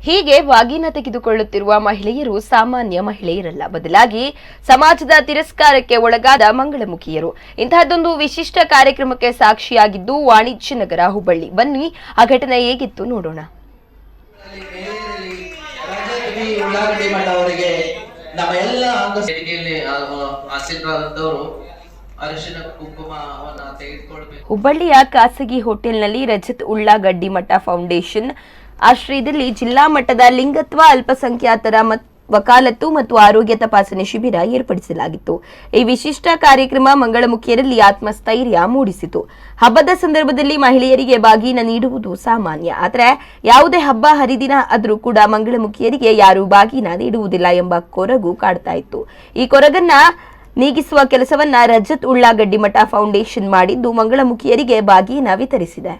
ಹೀಗೆ ಬಾಗಿನ ತೆಗೆದುಕೊಳ್ಳುತ್ತಿರುವ ಮಹಿಳೆಯರು ಸಾಮಾನ್ಯ ಮಹಿಳೆಯರಲ್ಲ, ಬದಲಾಗಿ ಸಮಾಜದ ತಿರಸ್ಕಾರಕ್ಕೆ ಒಳಗಾದ ಮಂಗಳಮುಖಿಯರು. ಇಂತಹದ್ದೊಂದು ವಿಶಿಷ್ಟ ಕಾರ್ಯಕ್ರಮಕ್ಕೆ ಸಾಕ್ಷಿಯಾಗಿದ್ದು ವಾಣಿಜ್ಯ ನಗರ ಹುಬ್ಬಳ್ಳಿ. ಬನ್ನಿ ಆ ಘಟನೆ ಹೇಗಿತ್ತು ನೋಡೋಣ. ಹುಬ್ಬಳ್ಳಿಯ ಖಾಸಗಿ ಹೋಟೆಲ್ನಲ್ಲಿ ರಜತ್ ಉಳ್ಳಾಗಡ್ಡಿ ಮಠ ಫೌಂಡೇಶನ್ ಆಶ್ರಯದಲ್ಲಿ ಜಿಲ್ಲಾ ಮಟ್ಟದ ಲಿಂಗತ್ವ ಅಲ್ಪಸಂಖ್ಯಾತರ ವಕಾಲತ್ತು ಮತ್ತು ಆರೋಗ್ಯ ತಪಾಸಣೆ ಶಿಬಿರ ಏರ್ಪಡಿಸಲಾಗಿತ್ತು. ಈ ವಿಶಿಷ್ಟ ಕಾರ್ಯಕ್ರಮ ಮಂಗಳಮುಖಿಯರಲ್ಲಿ ಆತ್ಮಸ್ಥೈರ್ಯ ಮೂಡಿಸಿತು. ಹಬ್ಬದ ಸಂದರ್ಭದಲ್ಲಿ ಮಹಿಳೆಯರಿಗೆ ಬಾಗಿನ ನೀಡುವುದು ಸಾಮಾನ್ಯ, ಆದರೆ ಯಾವುದೇ ಹಬ್ಬ ಹರಿದಿನ ಆದರೂ ಕೂಡ ಮಂಗಳಮುಖಿಯರಿಗೆ ಯಾರೂ ಬಾಗಿನ ನೀಡುವುದಿಲ್ಲ ಎಂಬ ಕೊರಗು ಕಾಡ್ತಾ ಇತ್ತು. ಈ ಕೊರಗನ್ನ ನೀಗಿಸುವ ಕೆಲಸವನ್ನ ರಜತ್ ಉಳ್ಳಾಗಡ್ಡಿ ಮಠ ಫೌಂಡೇಶನ್ ಮಾಡಿದ್ದು ಮಂಗಳಮುಖಿಯರಿಗೆ ಬಾಗಿನ ವಿತರಿಸಿದೆ.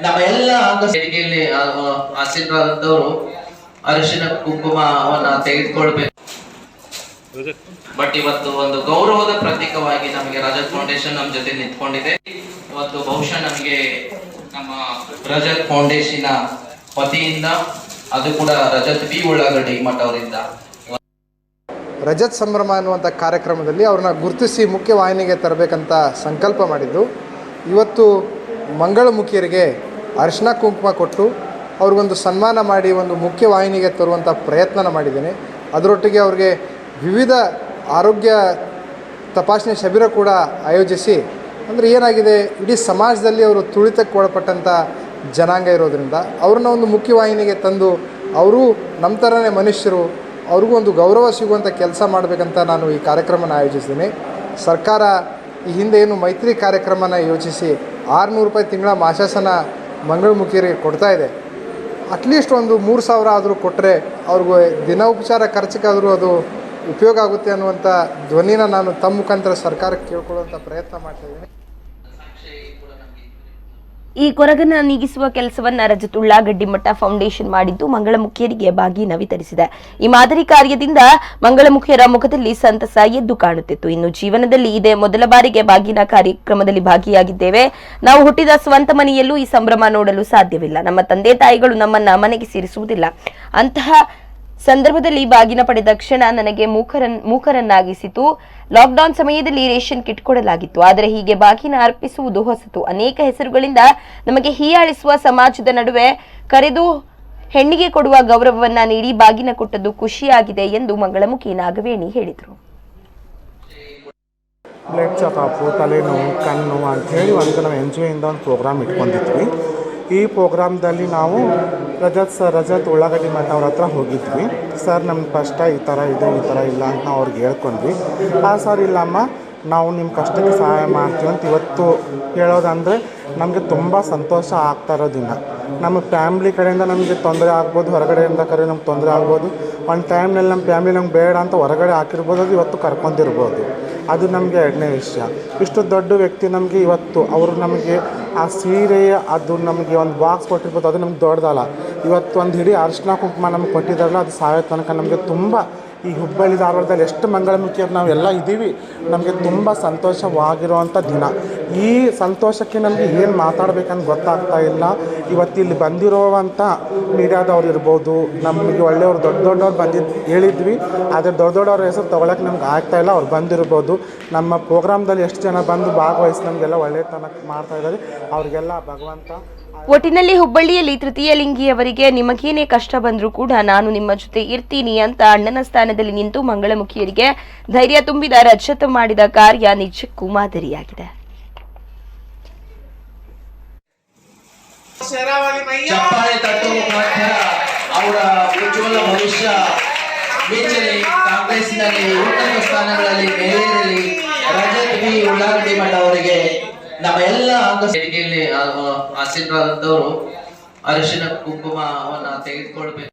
ನಮ್ಮ ಎಲ್ಲ ಆಶೀರ್ವಾದದವರು ಅರಿಶಿನ ಕುಂಕುಮವನ್ನ ತೆಗೆದುಕೊಳ್ಬೇಕು. ಬಟ್ ಇವತ್ತು ಒಂದು ಗೌರವದ ಪ್ರತೀಕವಾಗಿ ನಮಗೆ ರಜತ್ ಫೌಂಡೇಶನ್ ನಮ್ಮ ಜೊತೆ ನಿಂತ್ಕೊಂಡಿದೆ. ಇವತ್ತು ಬಹುಶಃ ನಮಗೆ ನಮ್ಮ ರಜತ್ ಫೌಂಡೇಶನ್ ವತಿಯಿಂದ, ಅದು ಕೂಡ ರಜತ್ ಬಿ ಉಳ್ಳಾಗಡ್ಡಿ ಮಠ ಅವರಿಂದ ರಜತ್ ಸಂಭ್ರಮ ಅನ್ನುವಂಥ ಕಾರ್ಯಕ್ರಮದಲ್ಲಿ ಅವ್ರನ್ನ ಗುರುತಿಸಿ ಮುಖ್ಯವಾಹಿನಿಗೆ ತರಬೇಕಂತ ಸಂಕಲ್ಪ ಮಾಡಿದ್ದು. ಇವತ್ತು ಮಂಗಳಮುಖಿಯರಿಗೆ ಅರಿಶಿನ ಕುಂಕುಮ ಕೊಟ್ಟು ಅವ್ರಿಗೊಂದು ಸನ್ಮಾನ ಮಾಡಿ ಒಂದು ಮುಖ್ಯವಾಹಿನಿಗೆ ತರುವಂಥ ಪ್ರಯತ್ನ ಮಾಡಿದ್ದೇನೆ. ಅದರೊಟ್ಟಿಗೆ ಅವ್ರಿಗೆ ವಿವಿಧ ಆರೋಗ್ಯ ತಪಾಸಣೆ ಶಿಬಿರ ಕೂಡ ಆಯೋಜಿಸಿ, ಅಂದರೆ ಏನಾಗಿದೆ, ಇಡೀ ಸಮಾಜದಲ್ಲಿ ಅವರು ತುಳಿತಕ್ಕೆ ಒಳಪಟ್ಟಂಥ ಜನಾಂಗ ಇರೋದರಿಂದ ಅವ್ರನ್ನ ಒಂದು ಮುಖ್ಯವಾಹಿನಿಗೆ ತಂದು ಅವರು ನಮ್ಮ ಥರನೇ ಮನುಷ್ಯರು, ಅವ್ರಿಗೂ ಒಂದು ಗೌರವ ಸಿಗುವಂಥ ಕೆಲಸ ಮಾಡಬೇಕಂತ ನಾನು ಈ ಕಾರ್ಯಕ್ರಮನ ಆಯೋಜಿಸಿದ್ದೀನಿ. ಸರ್ಕಾರ ಈ ಹಿಂದೆ ಏನು ಮೈತ್ರಿ ಕಾರ್ಯಕ್ರಮನ ಯೋಚಿಸಿ 600 ರೂಪಾಯಿ ತಿಂಗಳ ಮಾಸಾಸನ ಮಂಗಳಮುಖಿಯರಿಗೆ ಕೊಡ್ತಾ ಇದೆ. ಅಟ್ಲೀಸ್ಟ್ ಒಂದು 3000 ಆದರೂ ಕೊಟ್ಟರೆ ಅವ್ರಿಗೆ ದಿನ ಉಪಚಾರ ಖರ್ಚಿಗಾದರೂ ಅದು ಉಪಯೋಗ ಆಗುತ್ತೆ ಅನ್ನುವಂಥ ಧ್ವನಿನ ನಾನು ತಮ್ಮ ಮುಖಾಂತರ ಸರ್ಕಾರಕ್ಕೆ ಕೇಳ್ಕೊಳ್ಳುವಂಥ ಪ್ರಯತ್ನ ಮಾಡ್ತಾಯಿದ್ದೀನಿ. ಈ ಕೊರಗನ್ನ ನೀಗಿಸುವ ಕೆಲಸವನ್ನ ರಜತ್ ಉಳ್ಳಾಗಡ್ಡಿ ಮಠ ಫೌಂಡೇಶನ್ ಮಾಡಿದ್ದು ಮಂಗಳಮುಖಿಯರಿಗೆ ಬಾಗಿನ ವಿತರಿಸಿದೆ. ಈ ಮಾದರಿ ಕಾರ್ಯದಿಂದ ಮಂಗಳಮುಖಿಯರ ಮುಖದಲ್ಲಿ ಸಂತಸ ಎದ್ದು ಕಾಣುತ್ತಿತ್ತು. ಇನ್ನು ಜೀವನದಲ್ಲಿ ಇದೇ ಮೊದಲ ಬಾರಿಗೆ ಬಾಗಿನ ಕಾರ್ಯಕ್ರಮದಲ್ಲಿ ಭಾಗಿಯಾಗಿದ್ದೇವೆ. ನಾವು ಹುಟ್ಟಿದ ಸ್ವಂತ ಮನೆಯಲ್ಲೂ ಈ ಸಂಭ್ರಮ ನೋಡಲು ಸಾಧ್ಯವಿಲ್ಲ. ನಮ್ಮ ತಂದೆ ತಾಯಿಗಳು ನಮ್ಮನ್ನ ಮನೆಗೆ ಸೇರಿಸುವುದಿಲ್ಲ. ಅಂತಹ ಸಂದರ್ಭದಲ್ಲಿ ಬಾಗಿನ ಪಡೆದ ಕ್ಷಣ ನನಗೆ ಮೂಕರನ್ನಾಗಿಸಿತು. ಲಾಕ್ಡೌನ್ ಸಮಯದಲ್ಲಿ ರೇಷನ್ ಕಿಟ್ ಕೊಡಲಾಗಿತ್ತು, ಆದರೆ ಹೀಗೆ ಬಾಗಿನ ಅರ್ಪಿಸುವುದು ಹೊಸತು. ಅನೇಕ ಹೆಸರುಗಳಿಂದ ನಮಗೆ ಹೀಯಾಳಿಸುವ ಸಮಾಜದ ನಡುವೆ ಕರೆದು ಹೆಣ್ಣಿಗೆ ಕೊಡುವ ಗೌರವವನ್ನ ನೀಡಿ ಬಾಗಿನ ಕೊಟ್ಟದ್ದು ಖುಷಿಯಾಗಿದೆ ಎಂದು ಮಂಗಳಮುಖಿ ನಾಗವೇಣಿ ಹೇಳಿದರು. ಬ್ಲಡ್ ಚೆಕಪ್ಪು, ತಲೆನೋವು, ಕಣ್ಣು ಅಂಥೇಳಿ ಒಂದು ನಾವು NGO ಇಂದ ಒಂದು ಪ್ರೋಗ್ರಾಮ್ ಇಟ್ಕೊಂಡಿದ್ವಿ. ಈ ಪ್ರೋಗ್ರಾಮ್ದಲ್ಲಿ ನಾವು ರಜತ್ ಉಳ್ಳಾಗಡ್ಡಿ ಮಠ ಅವ್ರ ಹತ್ರ ಹೋಗಿದ್ವಿ. ಸರ್ ನಮ್ಗೆ ಕಷ್ಟ ಈ ಥರ ಇದೆ, ಈ ಥರ ಇಲ್ಲ ಅಂತ ನಾವು ಅವ್ರಿಗೆ ಹೇಳ್ಕೊಂಡ್ವಿ. ಸರ್ ಇಲ್ಲಮ್ಮ, ನಾವು ನಿಮ್ಮ ಕಷ್ಟಕ್ಕೆ ಸಹಾಯ ಮಾಡ್ತೀವಿ ಅಂತ ಇವತ್ತು ಹೇಳೋದಂದರೆ ನಮಗೆ ತುಂಬ ಸಂತೋಷ ಆಗ್ತಾ ಇರೋದಿಲ್ಲ. ನಮ್ಮ ಫ್ಯಾಮ್ಲಿ ಕಡೆಯಿಂದ ನಮಗೆ ತೊಂದರೆ ಆಗ್ಬೋದು, ಹೊರಗಡೆಯಿಂದ ನಮ್ಗೆ ತೊಂದರೆ ಆಗ್ಬೋದು. ಒಂದು ಟೈಮ್ನಲ್ಲಿ ನಮ್ಮ ಫ್ಯಾಮಿಲಿ ನಮ್ಗೆ ಬೇಡ ಅಂತ ಹೊರಗಡೆ ಹಾಕಿರ್ಬೋದು, ಅದು ಇವತ್ತು ಕರ್ಕೊಂಡಿರ್ಬೋದು. ಅದು ನಮಗೆ ಎರಡನೇ ವಿಷಯ. ಇಷ್ಟು ದೊಡ್ಡ ವ್ಯಕ್ತಿ ನಮಗೆ ಇವತ್ತು ಅವರು ನಮಗೆ ಆ ಸೀರೆಯ ಅದು ನಮಗೆ ಒಂದು ಬಾಕ್ಸ್ ಕೊಟ್ಟಿರ್ಬೋದು, ಅದು ನಮ್ಗೆ ದೊಡ್ಡದಲ್ಲ. ಇವತ್ತು ಒಂದು ಇಡೀ ಅರಿಶಿನ ಕುಂಕುಮ ನಮಗೆ ಕೊಟ್ಟಿದ್ದಾರಲ್ಲ, ಅದು ಸಾಯೋ ತನಕ ನಮಗೆ ತುಂಬ ಈ ಹುಬ್ಬಳ್ಳಿ ಧಾರವಾಡದಲ್ಲಿ ಎಷ್ಟು ಮಂಗಳಮುಖಿಯರು ನಾವೆಲ್ಲ ಇದ್ದೀವಿ, ನಮಗೆ ತುಂಬ ಸಂತೋಷವಾಗಿರುವಂಥ ದಿನ. ಈ ಸಂತೋಷಕ್ಕೆ ನಮಗೆ ಏನು ಮಾತಾಡಬೇಕಂತ ಗೊತ್ತಾಗ್ತಾ ಇಲ್ಲ. ಇವತ್ತು ಇಲ್ಲಿ ಬಂದಿರೋವಂಥ ಮೀಡಿಯಾದವ್ರು ಇರ್ಬೋದು, ನಮಗೆ ಒಳ್ಳೆಯವ್ರು ದೊಡ್ಡವ್ರು ಹೇಳಿದ್ವಿ, ಆದರೆ ದೊಡ್ಡವ್ರ ಹೆಸರು ತೊಗೊಳಕ್ಕೆ ನಮ್ಗೆ ಆಗ್ತಾಯಿಲ್ಲ. ಅವ್ರು ಬಂದಿರ್ಬೋದು. ನಮ್ಮ ಪ್ರೋಗ್ರಾಮ್ದಲ್ಲಿ ಎಷ್ಟು ಜನ ಬಂದು ಭಾಗವಹಿಸಿ ನಮಗೆಲ್ಲ ಒಳ್ಳೆಯತನ ಮಾಡ್ತಾಯಿದ್ದಾರೆ, ಅವ್ರಿಗೆಲ್ಲ ಭಗವಂತ. ಒಟ್ಟಿನಲ್ಲಿ ಹುಬ್ಬಳ್ಳಿಯಲ್ಲಿ ತೃತೀಯ ಲಿಂಗಿಯವರಿಗೆ ನಿಮಗೇನೇ ಕಷ್ಟ ಬಂದರೂ ಕೂಡ ನಾನು ನಿಮ್ಮ ಜೊತೆ ಇರ್ತೀನಿ ಅಂತ ಅಣ್ಣನ ಸ್ಥಾನದಲ್ಲಿ ನಿಂತು ಮಂಗಳಮುಖಿಯರಿಗೆ ಧೈರ್ಯ ತುಂಬಿದ ರಜತ್ ಮಾಡಿದ ಕಾರ್ಯ ನಿಜಕ್ಕೂ ಮಾದರಿಯಾಗಿದೆ. ಚಪ್ಪಾಳೆ ತಟ್ಟುವ ಮುಖಾಂತರ ಅವರ ಉಜ್ವಲ ಭವಿಷ್ಯ ಮಿಂಚಲಿ, ಕಾಂಗ್ರೆಸ್ನಲ್ಲಿ ಉನ್ನತ ಸ್ಥಾನಗಳಲ್ಲಿ ಮೇಲೇರಲಿ. ರಜತ್ ಬಿ ಉಳ್ಳಾಗಡ್ಡಿ ಮಠ ಅವರಿಗೆ ನಮ್ಮ ಎಲ್ಲ ಆಶೀರ್ವಾದದವರು ಅರಿಶಿನ ಕುಂಕುಮವನ್ನ ತೆಗೆದುಕೊಳ್ಬೇಕು.